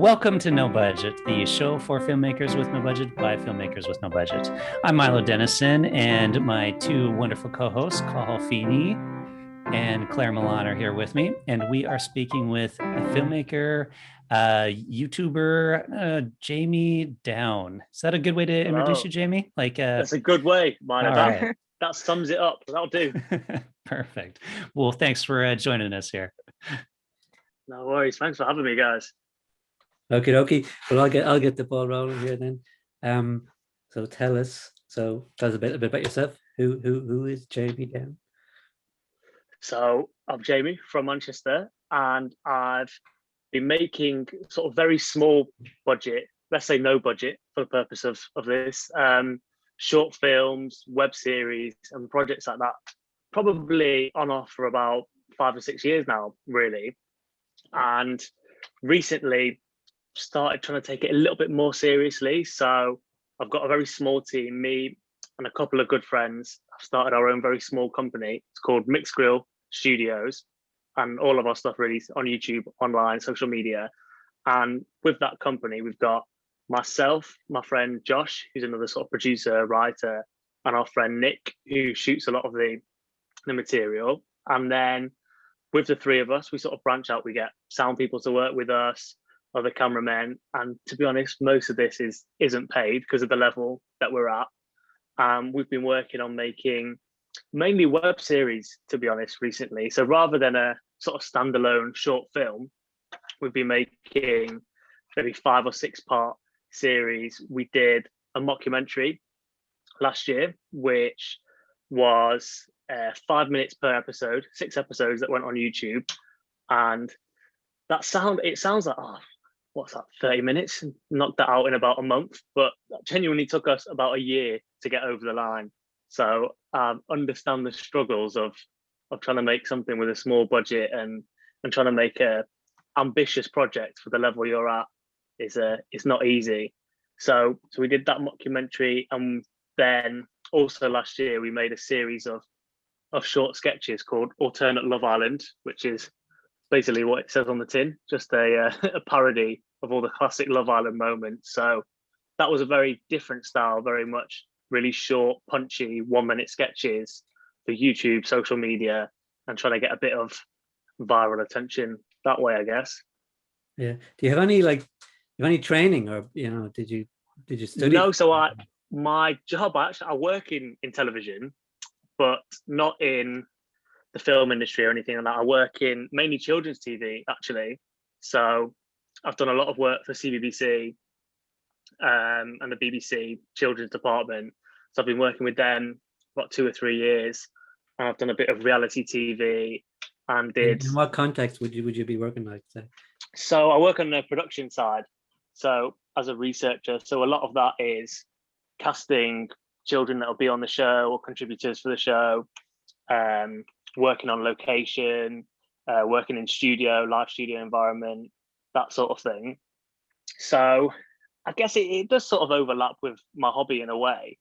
Welcome to No Budget, the show for filmmakers with no budget by filmmakers with no budget. I'm Milo Dennison, and my two wonderful co-hosts, Cathal Feeney and Claire Milan, are here with me, and we are speaking with a filmmaker, YouTuber, Jamie Down. Is that a good way to introduce you, Jamie? That's a good way, Milo. All right. That sums it up. That'll do. Perfect. Well, thanks for joining us here. No worries. Thanks for having me, guys. Okay. Well, I'll get the ball rolling here then. So tell us a bit about yourself. Who is Jamie Down? So I'm Jamie from Manchester, and I've been making sort of very small budget, let's say no budget for the purpose of this, short films, web series, and projects like that. Probably on off for about 5 or 6 years now, really. And recently started trying to take it a little bit more seriously. So I've got a very small team, me and a couple of good friends. I've started our own very small company. It's called Mixed Grill Studios, and all of our stuff really on YouTube, online, social media. And with that company, we've got myself, my friend Josh, who's another sort of producer, writer, and our friend Nick, who shoots a lot of the material. And then with the three of us, we sort of branch out. We get sound people to work with us, other cameramen, and to be honest, most of this isn't paid because of the level that we're at. We've been working on making mainly web series, to be honest, recently. So rather than a sort of standalone short film, we've been making maybe 5 or 6 part series. We did a mockumentary last year, which was 5 minutes per episode, 6 episodes that went on YouTube, and it sounds like, oh, what's that, 30 minutes? Knocked that out in about a month, but that genuinely took us about a year to get over the line. So understand the struggles of trying to make something with a small budget and trying to make a ambitious project for the level you're at is not easy. So we did that mockumentary, and then also last year we made a series of short sketches called Alternate Love Island, which is basically what it says on the tin, just a parody of all the classic Love Island moments. So that was a very different style, very much really short, punchy 1-minute sketches for YouTube, social media, and trying to get a bit of viral attention that way, I guess. Yeah. Do you have any training, or did you study? No, so my job, I work in television, but not in the film industry or anything like that. I work in mainly children's TV, actually. So I've done a lot of work for CBBC and the BBC children's department. So I've been working with them for about 2 or 3 years, and I've done a bit of reality TV and did. In what context would you be working like, say? So I work on the production side. So as a researcher, so a lot of that is casting children that will be on the show or contributors for the show, working on location, working in live studio environment, that sort of thing. So I guess it does sort of overlap with my hobby in a way.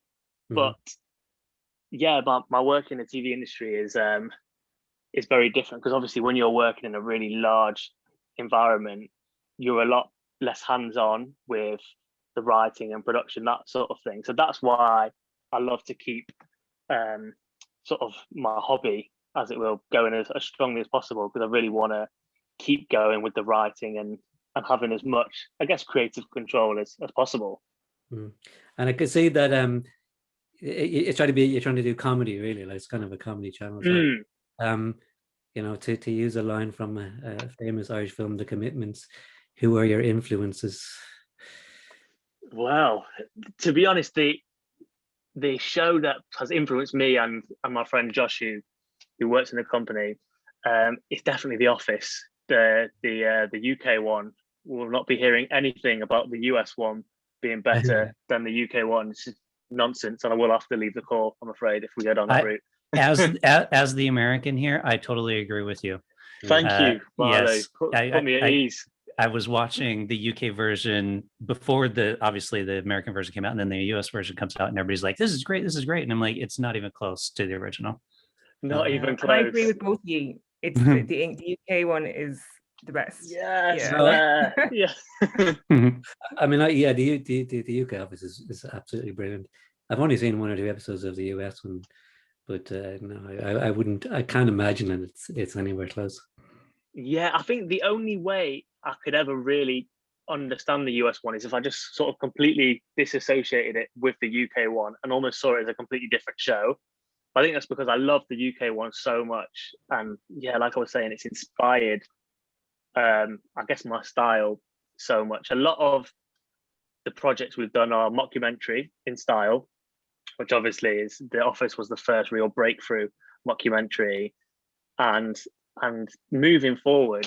Mm-hmm. But yeah, my work in the TV industry is very different, because obviously when you're working in a really large environment, you're a lot less hands-on with the writing and production, that sort of thing. So that's why I love to keep sort of my hobby, as it will, going as strongly as possible, because I really want to keep going with the writing and having as much, I guess, creative control as possible. Mm. And I could see that you're trying to do comedy, really, like it's kind of a comedy channel. So, to use a line from a famous Irish film, The Commitments, who are your influences? Well, to be honest, the show that has influenced me and my friend Josh, who works in the company, is definitely The Office. The UK one. We'll not be hearing anything about the US one being better than the UK one. It's just nonsense, and I will have to leave the call, I'm afraid, if we go down that route. As the American here, I totally agree with you. Thank you, Marlo. Yes, put me at ease. I was watching the UK version before obviously the American version came out, and then the US version comes out, and everybody's like, this is great. And I'm like, it's not even close to the original. Not even close. I agree with both of you. It's the UK one is the best. Yes. Yeah. I mean, yeah, the UK office is absolutely brilliant. I've only seen 1 or 2 episodes of the US one, but no, I can't imagine that it's anywhere close. Yeah, I think the only way I could ever really understand the US one is if I just sort of completely disassociated it with the UK one and almost saw it as a completely different show. I think that's because I love the UK one so much. And yeah, like I was saying, it's inspired, I guess, my style so much. A lot of the projects we've done are mockumentary in style, which obviously is The Office was the first real breakthrough mockumentary. And moving forward,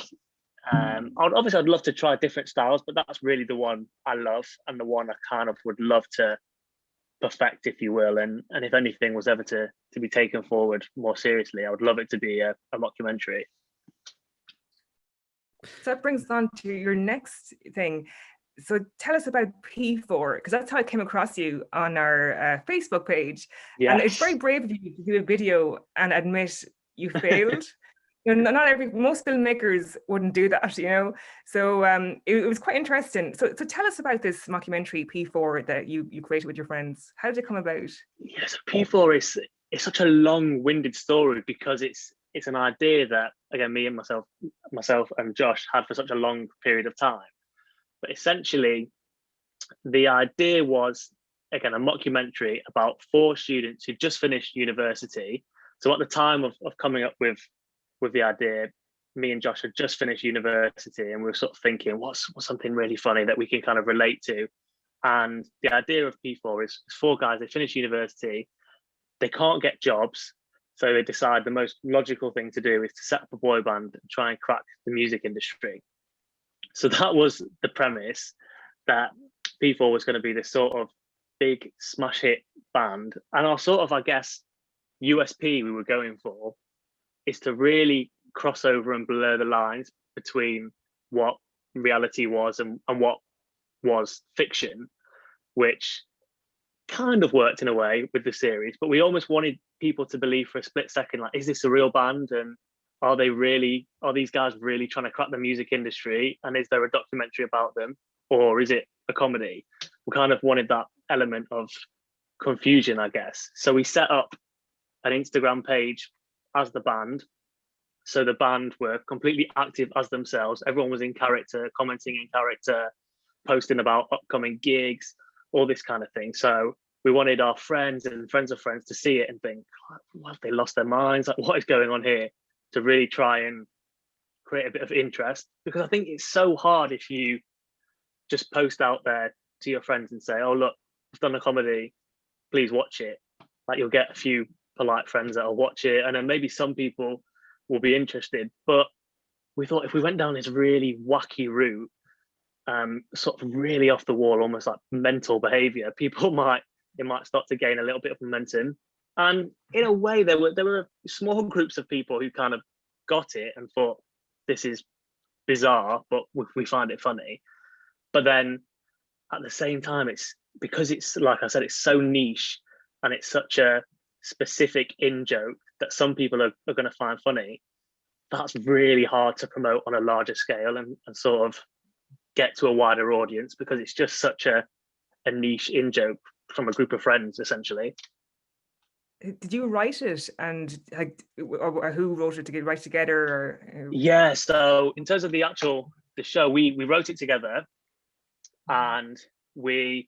I'd love to try different styles, but that's really the one I love and the one I kind of would love to perfect, if you will. And if anything was ever to be taken forward more seriously, I would love it to be a mockumentary. So that brings us on to your next thing. So tell us about P4, because that's how I came across you on our Facebook page. Yes. And it's very brave of you to do a video and admit you failed. Most filmmakers wouldn't do that, you know. So it was quite interesting. So tell us about this mockumentary P4 that you created with your friends. How did it come about? Yes, P4 is such a long-winded story because it's an idea that, again, me and myself and Josh had for such a long period of time. But essentially, the idea was, again, a mockumentary about 4 students who just finished university. So at the time of coming up with the idea, me and Josh had just finished university and we were sort of thinking, what's something really funny that we can kind of relate to? And the idea of P4 is 4 guys, they finish university, they can't get jobs. So they decide the most logical thing to do is to set up a boy band and try and crack the music industry. So that was the premise, that P4 was going to be this sort of big smash hit band. And our sort of, I guess, USP we were going for is to really cross over and blur the lines between what reality was and what was fiction, which kind of worked in a way with the series, but we almost wanted people to believe for a split second, like, is this a real band? And are these guys really trying to crack the music industry? And is there a documentary about them? Or is it a comedy? We kind of wanted that element of confusion, I guess. So we set up an Instagram page as the band. So the band were completely active as themselves. Everyone was in character, commenting in character, posting about upcoming gigs, all this kind of thing. So we wanted our friends and friends of friends to see it and think, what, have they lost their minds? Like, what is going on here? To really try and create a bit of interest. Because I think it's so hard if you just post out there to your friends and say, oh, look, I've done a comedy, please watch it. Like, you'll get a few polite friends that'll watch it, and then maybe some people will be interested. But we thought if we went down this really wacky route, sort of really off the wall, almost like mental behavior, it might start to gain a little bit of momentum. And in a way, there were small groups of people who kind of got it and thought, this is bizarre, but we find it funny. But then at the same time, it's because it's, like I said, it's so niche and it's such a specific in-joke that some people are going to find funny. That's really hard to promote on a larger scale and sort of get to a wider audience, because it's just such a niche in-joke from a group of friends, essentially. Did you write it, and or who wrote it to write together? Or yeah, so in terms of the show, we wrote it together, and we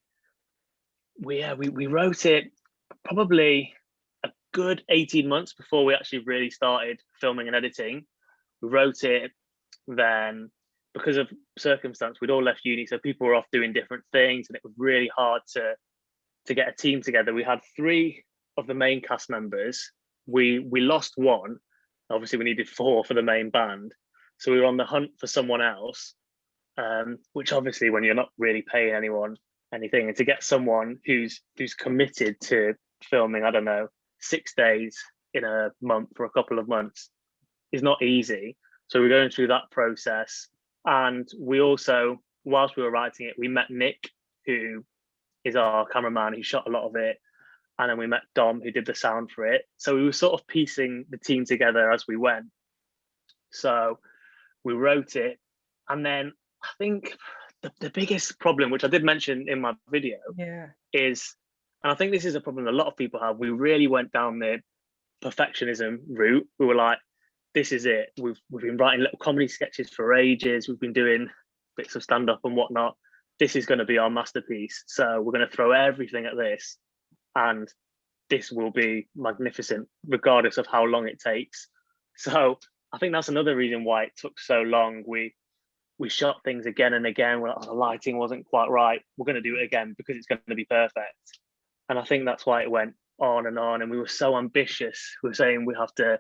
wrote it probably a good 18 months before we actually really started filming and editing. We wrote it, then because of circumstance, we'd all left uni, so people were off doing different things, and it was really hard to get a team together. We had 3 of the main cast members. We lost 1. Obviously, we needed 4 for the main band, so we were on the hunt for someone else. Which obviously, when you're not really paying anyone anything, and to get someone who's committed to filming, I don't know, 6 days in a month for a couple of months is not easy. So we're going through that process. And we also, whilst we were writing it, we met Nick, who is our cameraman, who shot a lot of it. And then we met Dom, who did the sound for it. So we were sort of piecing the team together as we went. So we wrote it, And then I think the biggest problem, which I did mention in my video, is, and I think this is a problem a lot of people have, we really went down the perfectionism route. We were like, this is it. We've been writing little comedy sketches for ages. We've been doing bits of stand-up and whatnot. This is going to be our masterpiece. So we're going to throw everything at this, and this will be magnificent, regardless of how long it takes. So I think that's another reason why it took so long. We shot things again and again. We're like, the lighting wasn't quite right. We're going to do it again because it's going to be perfect. And I think that's why it went on. And we were so ambitious. We were saying we have to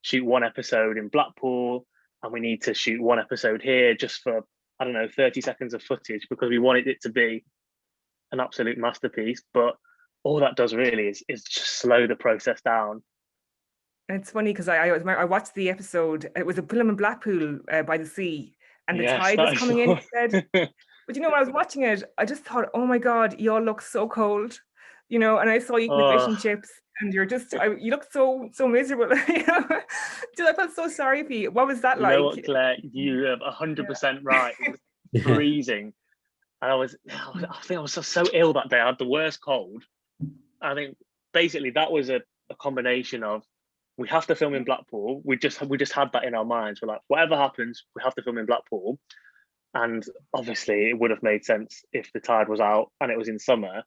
shoot one episode in Blackpool, and we need to shoot one episode here just for, I don't know, 30 seconds of footage, because we wanted it to be an absolute masterpiece. But all that does really is just slow the process down. And it's funny because I watched the episode. It was a film in Blackpool by the sea, and the tide was coming in instead. But you know, when I was watching it, I just thought, oh my God, you all look so cold, you know. And I saw you eating the fish and chips, and you look so miserable. You know? Dude, I felt so sorry for you. What was that like? You know what, Claire? You have 100% right. It was freezing, and I think I was so ill that day. I had the worst cold. I think basically that was a combination of, we have to film in Blackpool. We just had that in our minds. We're like, whatever happens, we have to film in Blackpool. And obviously it would have made sense if the tide was out and it was in summer.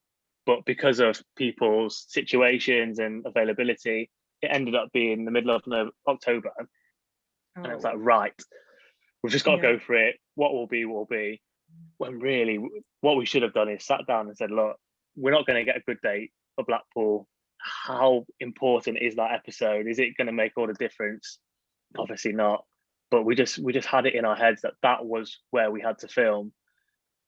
But because of people's situations and availability, it ended up being the middle of October. And it was like, right, we've just got to go for it. What will be, will be. When really what we should have done is sat down and said, look, we're not going to get a good date for Blackpool. How important is that episode? Is it going to make all the difference? Obviously not. But we just had it in our heads that was where we had to film.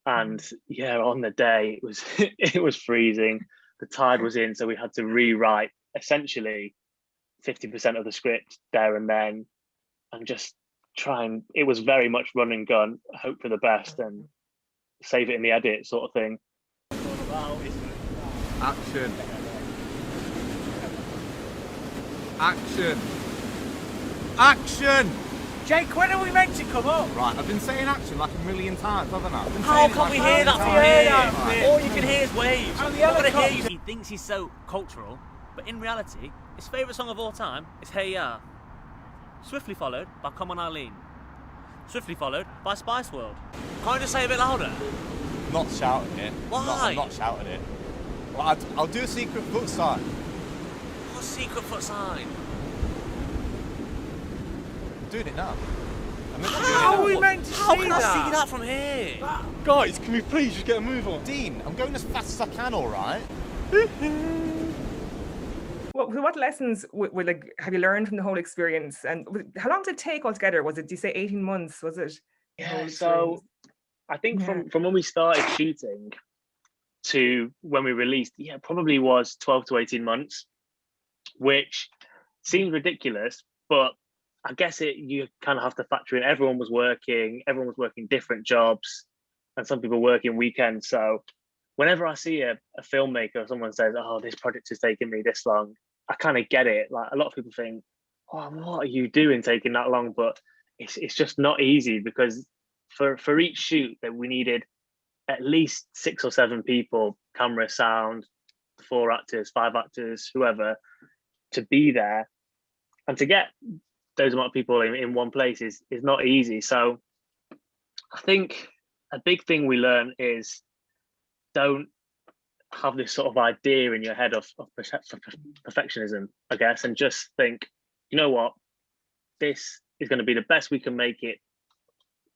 And on the day it was freezing. The tide was in, so we had to rewrite essentially 50% of the script there and then, and just it was very much run and gun, hope for the best and save it in the edit sort of thing. Action. Action. Action! Jake, when are we meant to come up? Right, I've been saying action like a million times, haven't I? How can we hear that from here? All you can hear is waves. I'm not gonna hear you. He thinks he's so cultural, but in reality, his favourite song of all time is Hey Ya. Swiftly followed by Come On Eileen. Swiftly followed by Spice World. Can't you just say a bit louder? I'm not shouting it. Why? I'm not shouting it. Well, I'll do a secret foot sign. What secret foot sign? I'm doing it now. How are we meant to see that? How can I see that from here? Guys, can we please just get a move on? Dean, I'm going as fast as I can, all right? What lessons have you learned from the whole experience? And how long did it take altogether? Did you say 18 months? Was it? Yeah, so I think from when we started shooting to when we released, probably was 12 to 18 months, which seems ridiculous, but I guess you kind of have to factor in everyone was working different jobs, and some people working weekends. So whenever I see a filmmaker, someone says, oh, this project is taking me this long, I kind of get it. Like, a lot of people think, oh, what are you doing taking that long? But it's just not easy, because for each shoot that we needed at least 6 or 7 people, camera, sound, 4 actors, 5 actors, whoever, to be there, and to get those amount of people in one place is not easy. So I think a big thing we learn is, don't have this sort of idea in your head of perfectionism, I guess, and just think, you know what, this is going to be the best we can make it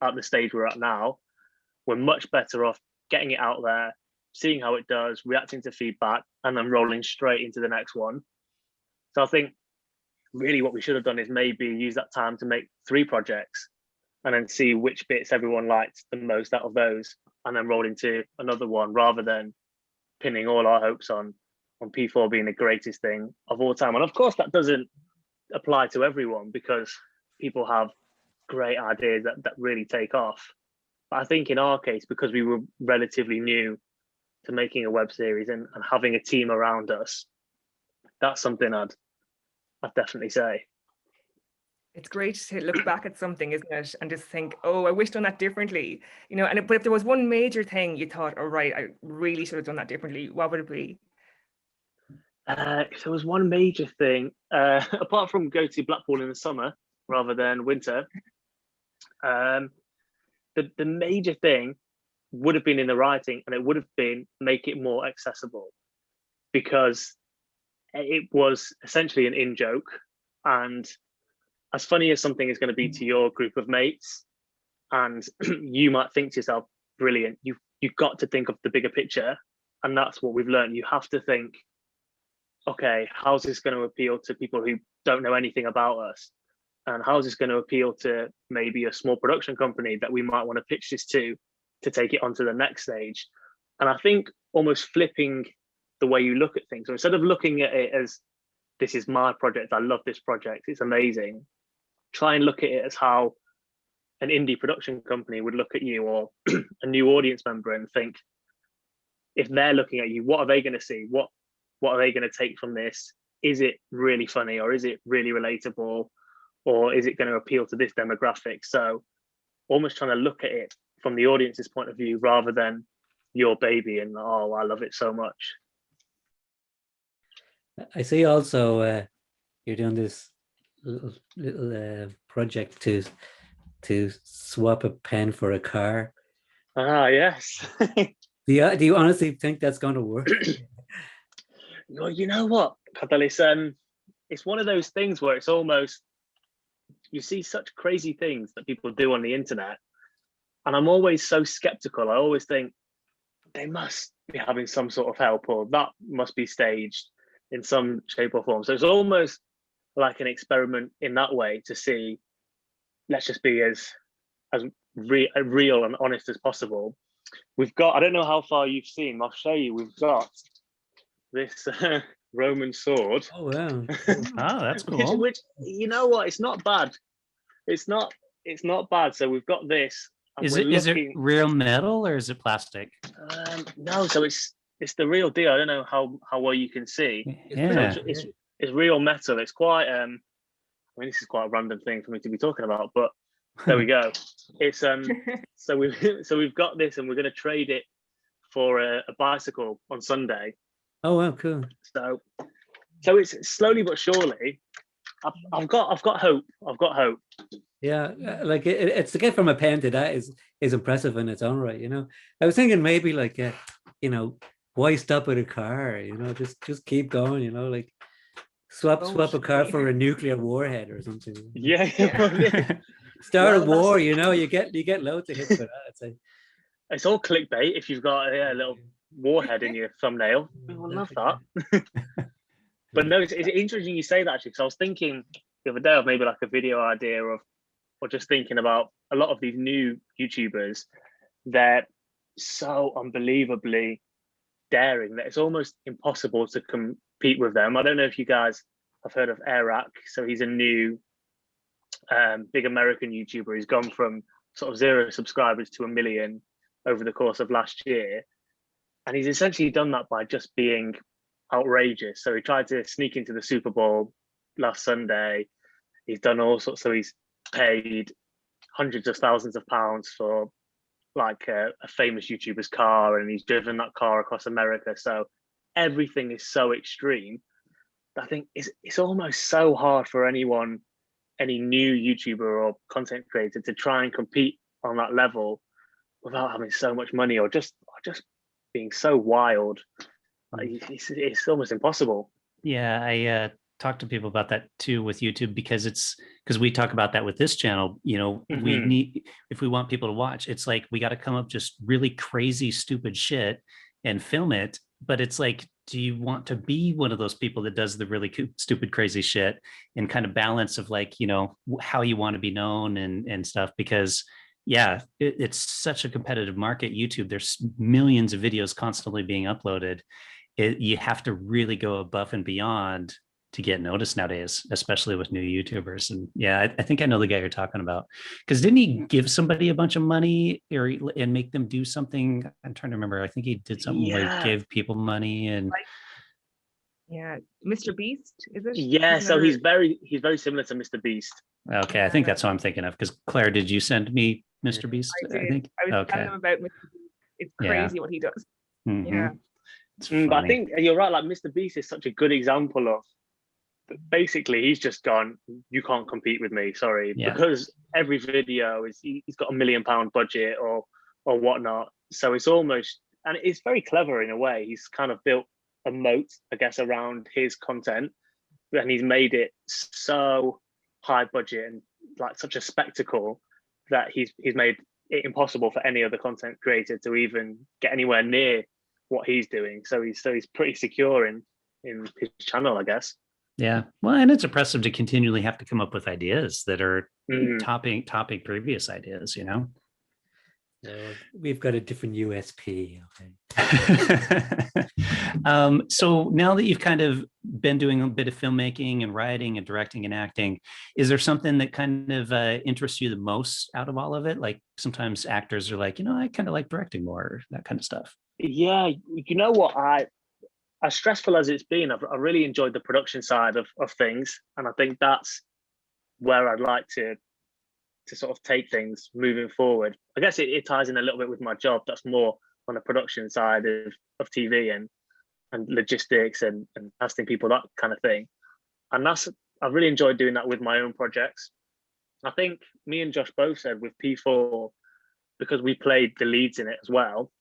at the stage we're at now. We're much better off getting it out there, seeing how it does, reacting to feedback, and then rolling straight into the next one. So I think really what we should have done is maybe use that time to make 3 projects, and then see which bits everyone liked the most out of those, and then roll into another one, rather than pinning all our hopes on P4 being the greatest thing of all time. And of course that doesn't apply to everyone, because people have great ideas that really take off. But I think in our case, because we were relatively new to making a web series and having a team around us, that's something I'd definitely say. It's great to look back at something, isn't it? And just think, oh, I wish done that differently. You know, but if there was one major thing you thought, oh, right, I really should have done that differently, what would it be? If there was one major thing, apart from go to Blackpool in the summer rather than winter, the major thing would have been in the writing, and it would have been make it more accessible, because it was essentially an in-joke. And as funny as something is going to be to your group of mates, and you might think to yourself, brilliant, you've got to think of the bigger picture. And that's what we've learned. You have to think, okay, how's this going to appeal to people who don't know anything about us? And how's this going to appeal to maybe a small production company that we might want to pitch this to take it onto the next stage? And I think almost flipping the way you look at things, or instead of looking at it as, this is my project, I love this project, it's amazing, try and look at it as how an indie production company would look at you, or a new audience member, and think, if they're looking at you, what are they going to see? What are they going to take from this? Is it really funny, or is it really relatable, or is it going to appeal to this demographic? So almost trying to look at it from the audience's point of view rather than your baby and, oh, I love it so much. I see also you're doing this little project to swap a pen for a car. Ah, yes. Do you honestly think that's going to work? Well, you know what, Catalis, it's one of those things where it's almost, you see such crazy things that people do on the internet, and I'm always so skeptical. I always think they must be having some sort of help, or that must be staged in some shape or form. So it's almost like an experiment in that way, to see, let's just be as real and honest as possible. We've got, I don't know how far you've seen, I'll show you, we've got this Roman sword. Oh wow. Oh, that's cool. Which, you know what, it's not bad. It's not bad. So we've got this. Is it real metal or is it plastic? No, so it's the real deal. I don't know how well you can see. Yeah. So it's real metal. It's quite I mean, this is quite a random thing for me to be talking about, but there we go. It's so we've got this, and we're going to trade it for a bicycle on Sunday. Oh wow, cool. So it's slowly but surely. I've got hope. I've got hope. Yeah, like it's to get from a pen to that is impressive in its own right. You know, I was thinking maybe like you know, why stop at a car? You know, just keep going. You know, like swap a car for a nuclear warhead or something. Yeah. Start a war. You know, you get loads of hits for that. I'd say. It's all clickbait if you've got a little warhead in your thumbnail. I love that. But no, it's interesting you say that, actually, because I was thinking the other day of maybe like a video idea of, or just thinking about a lot of these new YouTubers. They're so unbelievably daring that it's almost impossible to compete with them. I don't know if you guys have heard of Arak. So he's a new big American YouTuber. He's gone from sort of 0 subscribers to 1 million over the course of last year. And he's essentially done that by just being outrageous. So he tried to sneak into the Super Bowl last Sunday. He's done all sorts. So he's paid hundreds of thousands of pounds for like a famous YouTuber's car, and he's driven that car across America. So everything is so extreme. I think it's almost so hard for any new YouTuber or content creator to try and compete on that level without having so much money, or just being so wild. It's almost impossible. Yeah, I talk to people about that too with YouTube, because we talk about that with this channel. You know, we need, if we want people to watch, it's like we got to come up just really crazy, stupid shit and film it. But it's like, do you want to be one of those people that does the really stupid, crazy shit, and kind of balance of like, you know, how you want to be known and stuff? Because yeah, it's such a competitive market, YouTube. There's millions of videos constantly being uploaded. You have to really go above and beyond to get noticed nowadays, especially with new YouTubers. And yeah, I think I know the guy you're talking about, because didn't he give somebody a bunch of money and make them do something? I'm trying to remember. I think he did something where he gave people money and Yeah, Mr. Beast, is it? Yeah, so he's very similar to Mr. Beast. Okay, I think that's what I'm thinking of. Because Claire, did you send me Mr. Beast? I did. think. I was Okay. telling him about Mr. Beast. It's crazy what he does. Mhm. Yeah. It's But I funny. think you're right. Like Mr. Beast is such a good example of basically he's just gone. You can't compete with me, sorry, Yeah. because every video is he's got £1 million budget or whatnot. So it's almost, and it's very clever in a way. He's kind of built a moat, I guess, around his content, and he's made it so high budget and like such a spectacle that he's made it impossible for any other content creator to even get anywhere near what he's doing. So he's pretty secure in his channel, I guess. Yeah. Well, and it's impressive to continually have to come up with ideas that are topping previous ideas, you know? We've got a different USP. Okay. So now that you've kind of been doing a bit of filmmaking and writing and directing and acting, is there something that kind of interests you the most out of all of it? Like sometimes actors are like, I kind of like directing more, that kind of stuff. Yeah, you know what? As stressful as it's been, I really enjoyed the production side of things, and I think that's where I'd like to sort of take things moving forward. I guess it ties in a little bit with my job. That's more on the production side of TV and logistics and casting people, that kind of thing. And I've really enjoyed doing that with my own projects. I think me and Josh both said with P4, because we played the leads in it as well,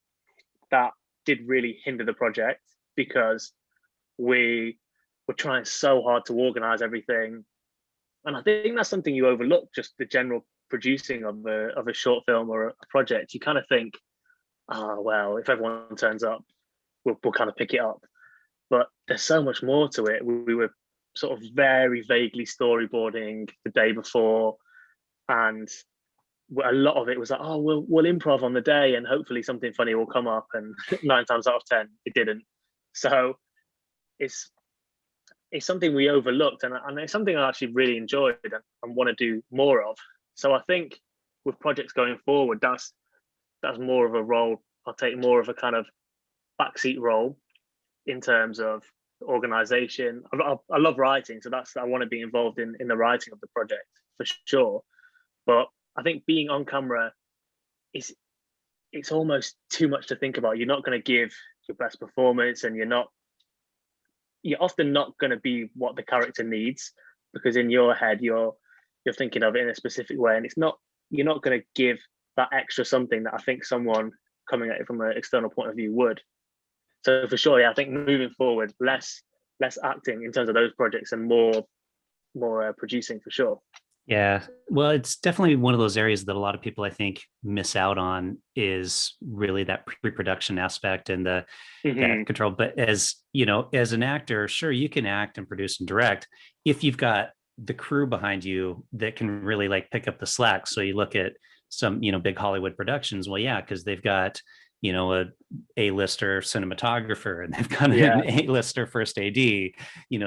that did really hinder the project because we were trying so hard to organize everything. And I think that's something you overlook, just the general producing of a short film or a project. You kind of think, oh, well, if everyone turns up, we'll kind of pick it up. But there's so much more to it. We were sort of very vaguely storyboarding the day before, and a lot of it was like, oh, we'll improv on the day and hopefully something funny will come up, and 9 times out of 10 it didn't. So it's something we overlooked, and it's something I actually really enjoyed and want to do more of. So I think with projects going forward, that's more of a role. I'll take more of a kind of backseat role in terms of organization. I love writing, so I want to be involved in the writing of the project for sure. But I think being on camera it's almost too much to think about. You're not going to give your best performance, and you're often not going to be what the character needs, because in your head you're thinking of it in a specific way, and you're not going to give that extra something that I think someone coming at it from an external point of view would. So for sure, yeah, I think moving forward, less acting in terms of those projects and more producing for sure. Yeah, well, it's definitely one of those areas that a lot of people, I think, miss out on, is really that pre-production aspect and that control. But as as an actor, sure, you can act and produce and direct if you've got the crew behind you that can really like pick up the slack. So you look at some big Hollywood productions. Well, yeah, because they've got a A-lister cinematographer, and they've got an A-lister first AD,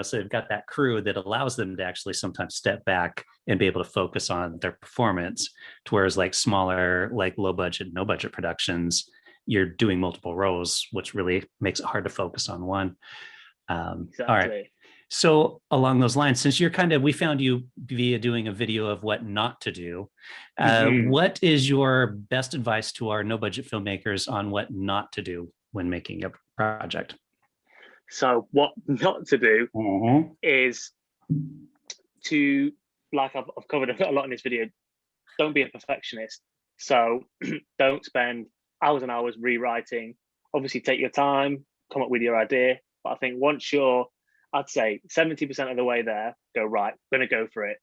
so they've got that crew that allows them to actually sometimes step back and be able to focus on their performance. To whereas like smaller, like low budget, no budget productions, you're doing multiple roles, which really makes it hard to focus on one. Exactly. All right. So along those lines, since we found you via doing a video of what not to do, what is your best advice to our no budget filmmakers on what not to do when making a project? So what not to do is to, like I've covered a lot in this video, don't be a perfectionist. So don't spend hours and hours rewriting. Obviously take your time, come up with your idea. But I think once I'd say 70% of the way there, go, right, I'm going to go for it.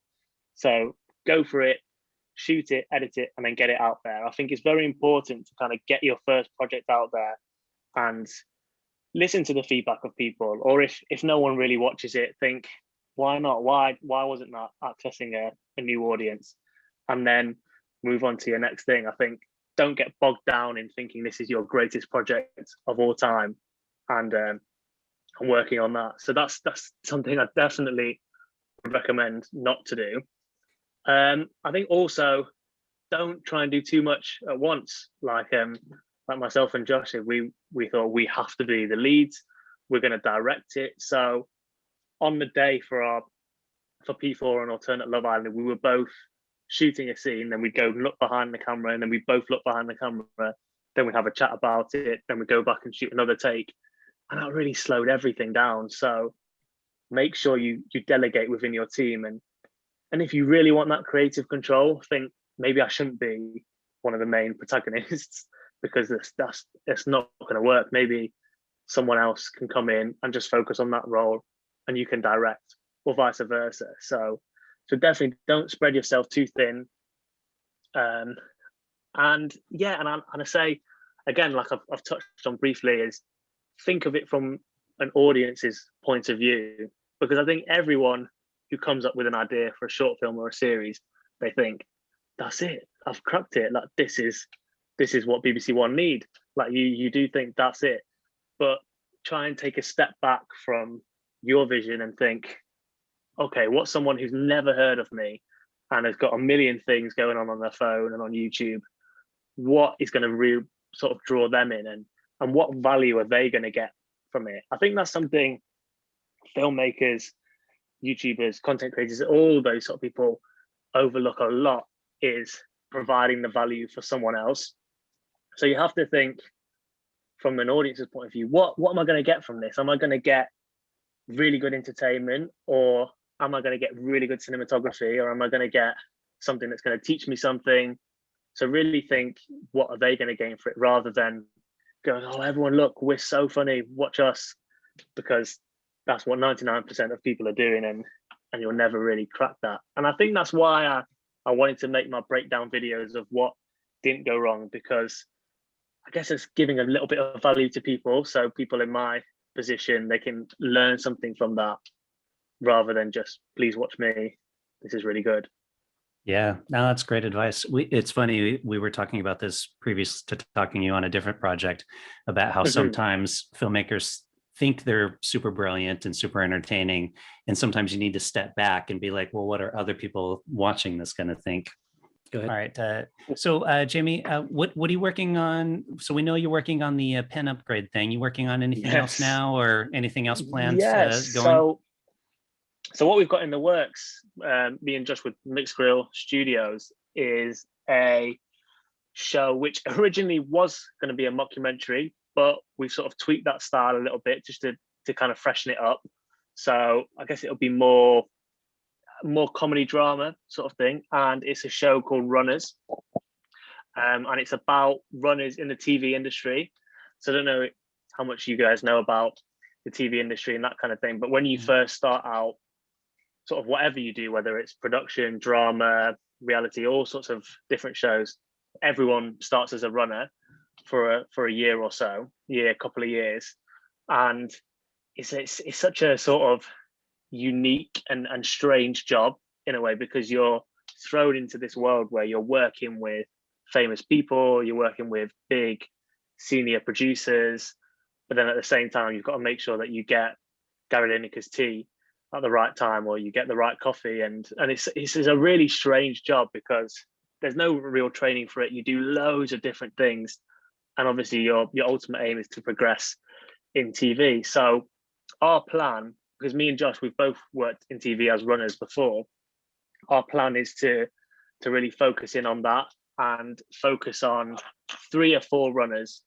So go for it, shoot it, edit it, and then get it out there. I think it's very important to kind of get your first project out there and listen to the feedback of people. Or if no one really watches it, think, why not? Why wasn't that accessing a new audience? And then move on to your next thing. I think don't get bogged down in thinking this is your greatest project of all time. And I'm working on that. So that's something I definitely recommend not to do. I think also don't try and do too much at once. Like myself and Josh, we thought we have to be the leads. we're going to direct it. So on the day for P4 and Alternate Love Island, we were both shooting a scene, then we'd go look behind the camera, and then we both look behind the camera, then we'd have a chat about it, then we'd go back and shoot another take. And that really slowed everything down. So make sure you delegate within your team. And if you really want that creative control, think maybe I shouldn't be one of the main protagonists because it's not going to work. Maybe someone else can come in and just focus on that role and you can direct, or vice versa. So definitely don't spread yourself too thin. And I say, again, like I've touched on briefly, is think of it from an audience's point of view, because I think everyone who comes up with an idea for a short film or a series, they think, that's it, I've cracked it. Like this is what BBC One need. Like you do think that's it, but try and take a step back from your vision and think, okay, what's someone who's never heard of me and has got a million things going on their phone and on YouTube, what is going to really sort of draw them in, and what value are they going to get from it? I think that's something filmmakers, YouTubers, content creators, all those sort of people overlook a lot, is providing the value for someone else. So you have to think from an audience's point of view, what am I going to get from this? Am I going to get really good entertainment, or am I going to get really good cinematography, or am I going to get something that's going to teach me something? So really think, what are they going to gain for it, rather than going, oh, everyone, look, we're so funny, watch us, because that's what 99% of people are doing, and you'll never really crack that. And I think that's why I wanted to make my breakdown videos of what didn't go wrong, because I guess it's giving a little bit of value to people, so people in my position, they can learn something from that, rather than just, please watch me, this is really good. Yeah, no, that's great advice. It's funny, we were talking about this previous to talking to you on a different project, about how sometimes filmmakers think they're super brilliant and super entertaining, and sometimes you need to step back and be like, well, what are other people watching this going to think? Go ahead. All right. So Jamie, what are you working on? So we know you're working on the pen upgrade thing. You working on anything else now, or anything else planned? Yes. Going? So what we've got in the works, me and Josh with Mixed Grill Studios, is a show which originally was going to be a mockumentary, but we've sort of tweaked that style a little bit just to kind of freshen it up. So I guess it'll be more comedy drama sort of thing. And it's a show called Runners. And it's about runners in the TV industry. So I don't know how much you guys know about the TV industry and that kind of thing, but when you first start out, sort of whatever you do, whether it's production, drama, reality, all sorts of different shows, everyone starts as a runner for a year or so, couple of years. And it's such a sort of unique and strange job in a way, because you're thrown into this world where you're working with famous people, you're working with big senior producers, but then at the same time, you've got to make sure that you get Gary Lineker's tea at the right time, or you get the right coffee, and it's a really strange job because there's no real training for it. You do loads of different things, and obviously your ultimate aim is to progress in TV. So our plan, because me and Josh, we've both worked in TV as runners before, our plan is to really focus in on that and focus on 3 or 4 runners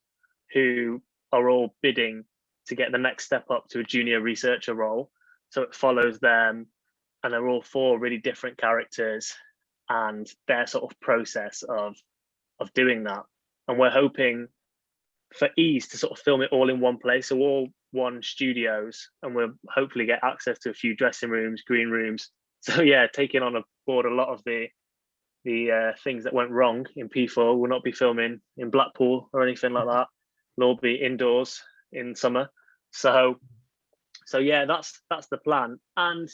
who are all bidding to get the next step up to a junior researcher role. So it follows them, and they're all 4 really different characters and their sort of process of doing that. And we're hoping for ease to sort of film it all in one place, so all one studios, and we'll hopefully get access to a few dressing rooms, green rooms. So yeah, taking on board a lot of the things that went wrong in P4. We'll not be filming in Blackpool or anything like that. We'll all be indoors in summer. So yeah, that's the plan. And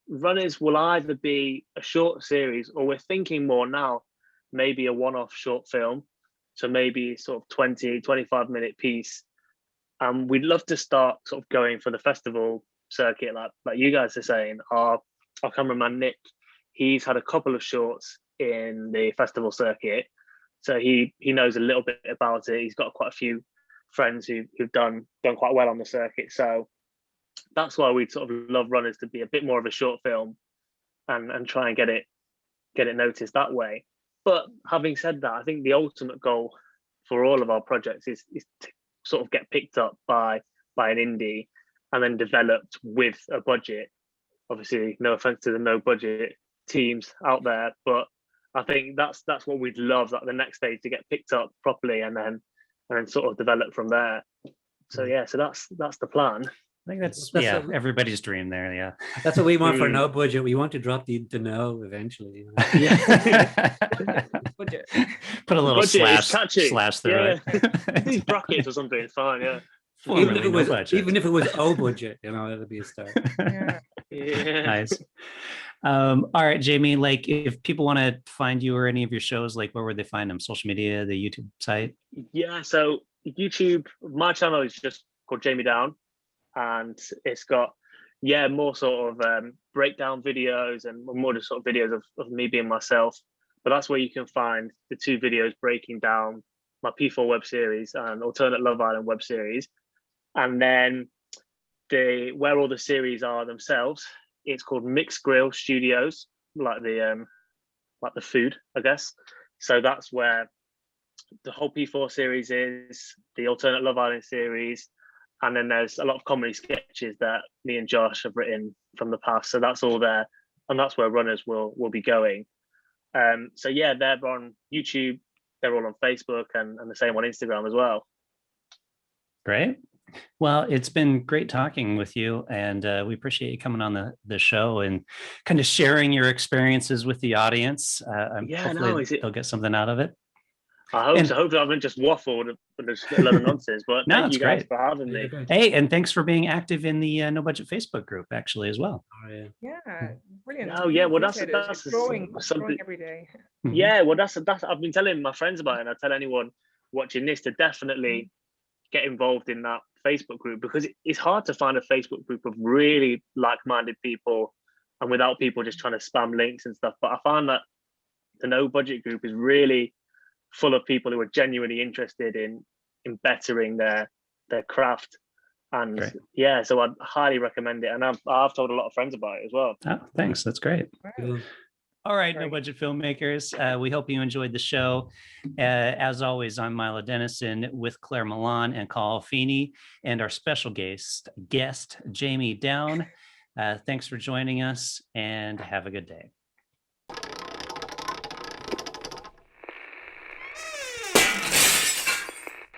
Runners will either be a short series, or we're thinking more now, maybe a one-off short film. So maybe sort of 20, 25-minute piece. We'd love to start sort of going for the festival circuit, like you guys are saying. Our cameraman Nick, he's had a couple of shorts in the festival circuit, so he knows a little bit about it. He's got quite a few friends who've done quite well on the circuit. So that's why we'd sort of love Runners to be a bit more of a short film and try and get it noticed that way. But having said that, I think the ultimate goal for all of our projects is to sort of get picked up by an indie and then developed with a budget. Obviously, no offense to the no budget teams out there, but I think that's what we'd love, like the next stage, to get picked up properly and then sort of develop from there. So yeah, so that's the plan. I think that's That's everybody's dream there. Yeah, That's what we want for no budget. We want to drop the no eventually. You know? yeah. Budget. Put a little Budget is slash catchy. through These it. brackets or something, it's fine. Yeah. Even if Formerly no budget. even if it was O budget, you know, it'll be a start. Yeah. Yeah. Nice. All right, Jamie, like if people want to find you or any of your shows, like where would they find them? Social media, the YouTube site? Yeah, so YouTube, my channel is just called Jamie Down, and it's got more sort of breakdown videos and more just sort of videos of me being myself. But that's where you can find the 2 videos breaking down my P4 web series and alternate Love Island web series. And then where all the series are themselves, it's called Mixed Grill Studios, like the food, I guess. So that's where the whole P4 series is, the alternate Love Island series, and then there's a lot of comedy sketches that me and Josh have written from the past. So that's all there, and that's where Runners will be going. So yeah, they're on YouTube, they're all on Facebook, and the same on Instagram as well. Great. Well, it's been great talking with you, and we appreciate you coming on the show and kind of sharing your experiences with the audience. Hopefully they'll get something out of it. I hope so. Hopefully I haven't just waffled and just a lot of nonsense, but No, thank it's you guys great. for having me. Hey, and thanks for being active in the No Budget Facebook group, actually, as well. Oh, yeah. Yeah, brilliant. Oh, yeah, well, that's Appreciate it. that's It's growing something. every day. Yeah, well, that's I've been telling my friends about it, and I tell anyone watching this to definitely get involved in that Facebook group, because it's hard to find a Facebook group of really like-minded people and without people just trying to spam links and stuff. But I found that the No Budget group is really full of people who are genuinely interested in bettering their craft. And Great. yeah, so I'd highly recommend it. And I've told a lot of friends about it as well. Oh, thanks. That's great. Cool. All right, No Great. Budget filmmakers. We hope you enjoyed the show. As always, I'm Milo Dennison with Claire Milan and Cathal Feeney, and our special guest Jamie Down. Thanks for joining us, and have a good day.